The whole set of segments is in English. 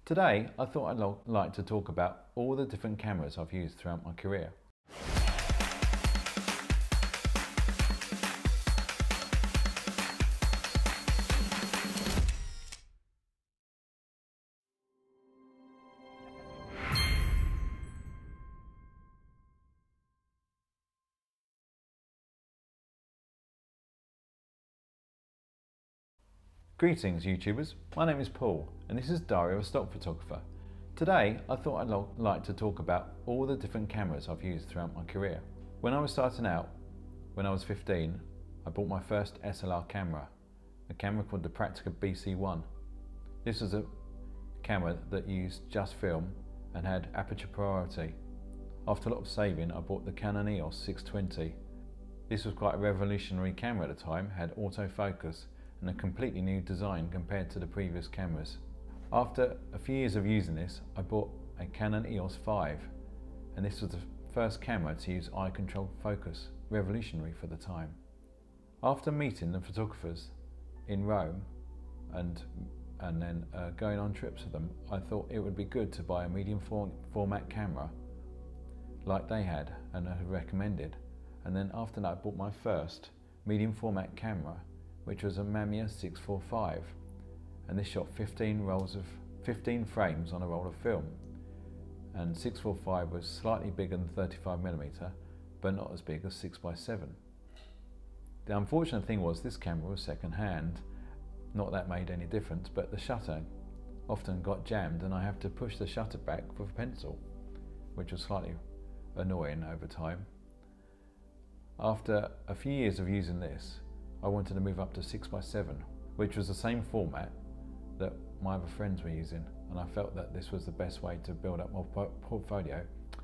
Today, I thought I'd like to talk about all the different cameras I've used throughout my career. Greetings YouTubers, my name is Paul and this is Diary of a Stock Photographer. Today I thought I'd like to talk about all the different cameras I've used throughout my career. When I was starting out, when I was 15, I bought my first SLR camera, a camera called the Praktica BC1. This was a camera that used just film and had aperture priority. After a lot of saving, I bought the Canon EOS 620. This was quite a revolutionary camera at the time, had autofocus and a completely new design compared to the previous cameras. After a few years of using this, I bought a Canon EOS 5, and this was the first camera to use eye control focus, revolutionary for the time. After meeting the photographers in Rome and then going on trips with them, I thought it would be good to buy a medium format camera like they had and had recommended. And then after that I bought my first medium format camera, which was a Mamiya 645, and this shot 15 frames on a roll of film. And 645 was slightly bigger than 35mm, but not as big as 6x7. The unfortunate thing was this camera was second hand. Not that made any difference, but the shutter often got jammed and I have to push the shutter back with a pencil, which was slightly annoying over time. After a few years of using this, I wanted to move up to 6x7, which was the same format that my other friends were using, and I felt that this was the best way to build up my portfolio.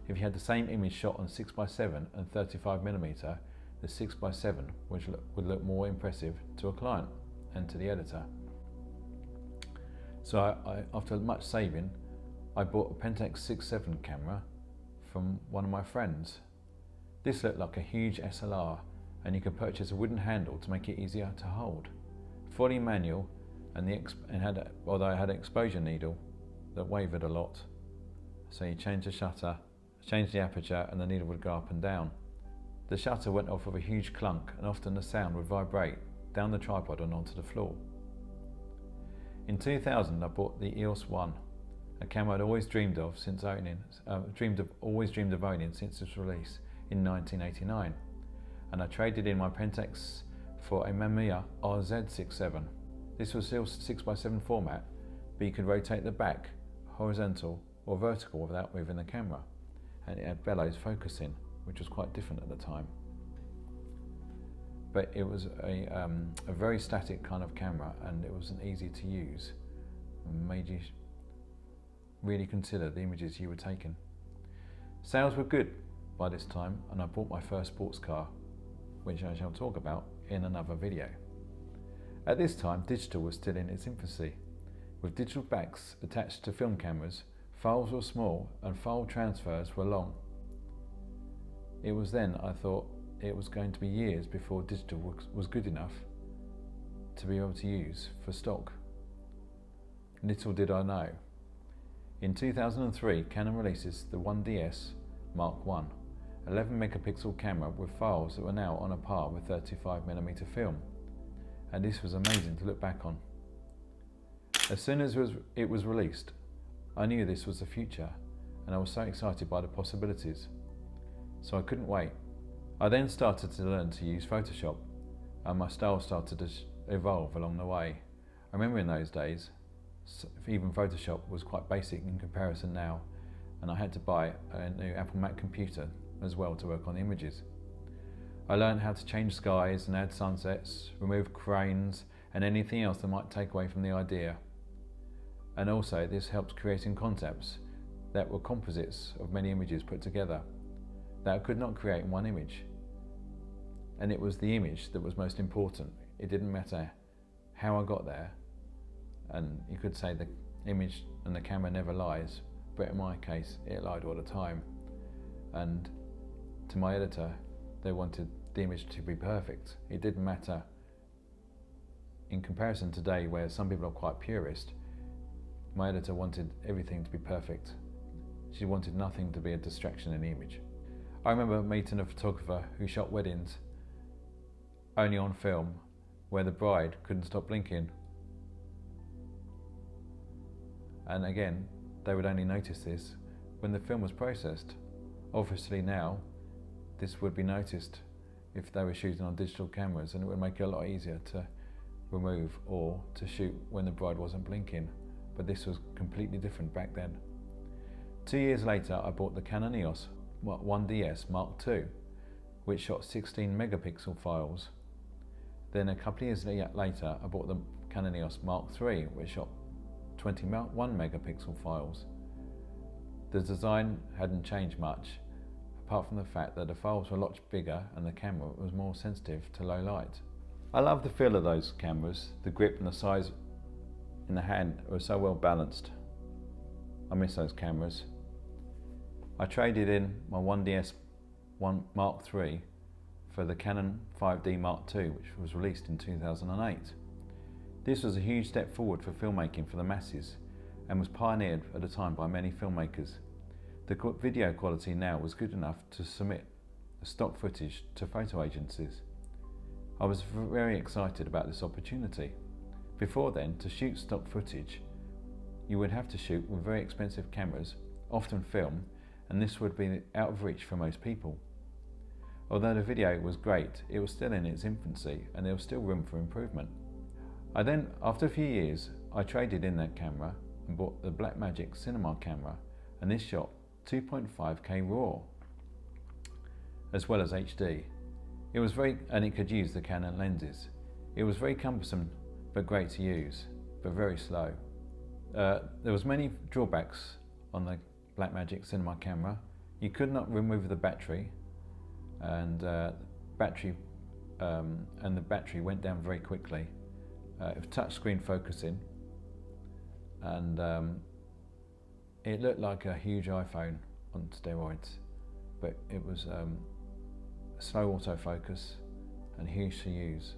If you had the same image shot on 6x7 and 35mm, the 6x7 would look more impressive to a client and to the editor. So after much saving, I bought a Pentax 6.7 camera from one of my friends. This looked like a huge SLR, and you could purchase a wooden handle to make it easier to hold. Fully manual, although it had an exposure needle that wavered a lot. So you change the shutter, change the aperture, and the needle would go up and down. The shutter went off with a huge clunk, and often the sound would vibrate down the tripod and onto the floor. In 2000, I bought the EOS 1, a camera I'd always dreamed of since owning, always dreamed of owning since its release in 1989. And I traded in my Pentax for a Mamiya RZ67. This was still 6x7 format, but you could rotate the back horizontal or vertical without moving the camera, and it had bellows focusing, which was quite different at the time. But it was a very static kind of camera, and it wasn't easy to use, and made you really consider the images you were taking. Sales were good by this time, and I bought my first sports car, which I shall talk about in another video. At this time, digital was still in its infancy. With digital backs attached to film cameras, files were small and file transfers were long. It was then I thought it was going to be years before digital was good enough to be able to use for stock. Little did I know. In 2003, Canon releases the 1DS Mark I, 11 megapixel camera with files that were now on a par with 35mm film, and this was amazing to look back on. As soon as it was released, I knew this was the future, and I was so excited by the possibilities, so I couldn't wait. I then started to learn to use Photoshop, and my style started to evolve along the way. I remember in those days, even Photoshop was quite basic in comparison now, and I had to buy a new Apple Mac computer as well to work on the images. I learned how to change skies and add sunsets, remove cranes and anything else that might take away from the idea. And also this helped creating concepts that were composites of many images put together that I could not create in one image. And it was the image that was most important. It didn't matter how I got there, and you could say the image and the camera never lies, but in my case it lied all the time. And to my editor, they wanted the image to be perfect. It didn't matter. In comparison today, where some people are quite purist, My editor wanted everything to be perfect. She wanted nothing to be a distraction in the image. I remember meeting a photographer who shot weddings only on film, where the bride couldn't stop blinking. And again, they would only notice this when the film was processed. Obviously now, this would be noticed if they were shooting on digital cameras, and it would make it a lot easier to remove or to shoot when the bride wasn't blinking. But this was completely different back then. 2 years later, I bought the Canon EOS 1DS Mark II, which shot 16 megapixel files. Then a couple of years later, I bought the Canon EOS Mark III, which shot 21 megapixel files. The design hadn't changed much, apart from the fact that the files were a lot bigger and the camera was more sensitive to low light. I love the feel of those cameras. The grip and the size in the hand were so well balanced. I miss those cameras. I traded in my 1DS Mark III for the Canon 5D Mark II, which was released in 2008. This was a huge step forward for filmmaking for the masses and was pioneered at the time by many filmmakers. The video quality now was good enough to submit stock footage to photo agencies. I was very excited about this opportunity. Before then, to shoot stock footage, you would have to shoot with very expensive cameras, often film, and this would be out of reach for most people. Although the video was great, it was still in its infancy and there was still room for improvement. After a few years, I traded in that camera and bought the Blackmagic Cinema camera, and this shot 2.5K RAW, as well as HD. And it could use the Canon lenses. It was very cumbersome, but great to use, but very slow. There was many drawbacks on the Blackmagic Cinema camera. You could not remove the battery, and the battery went down very quickly. It was touchscreen focusing, and it looked like a huge iPhone on steroids, but it was slow autofocus and huge to use.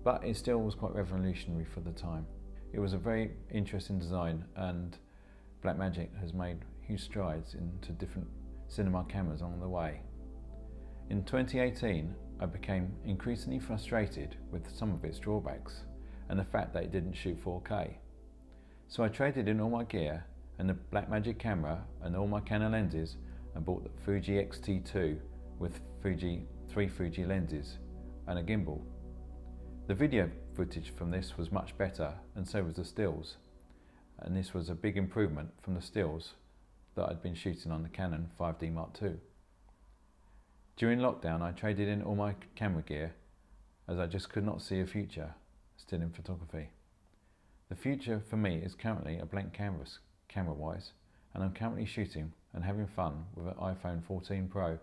But it still was quite revolutionary for the time. It was a very interesting design, and Blackmagic has made huge strides into different cinema cameras along the way. In 2018, I became increasingly frustrated with some of its drawbacks and the fact that it didn't shoot 4K. So I traded in all my gear and the Blackmagic camera and all my Canon lenses and bought the Fuji X-T2 with 3 Fuji lenses and a gimbal. The video footage from this was much better, and so was the stills, and this was a big improvement from the stills that I'd been shooting on the Canon 5D Mark II. During lockdown, I traded in all my camera gear as I just could not see a future still in photography. The future for me is currently a blank canvas camera-wise, and I'm currently shooting and having fun with an iPhone 14 Pro.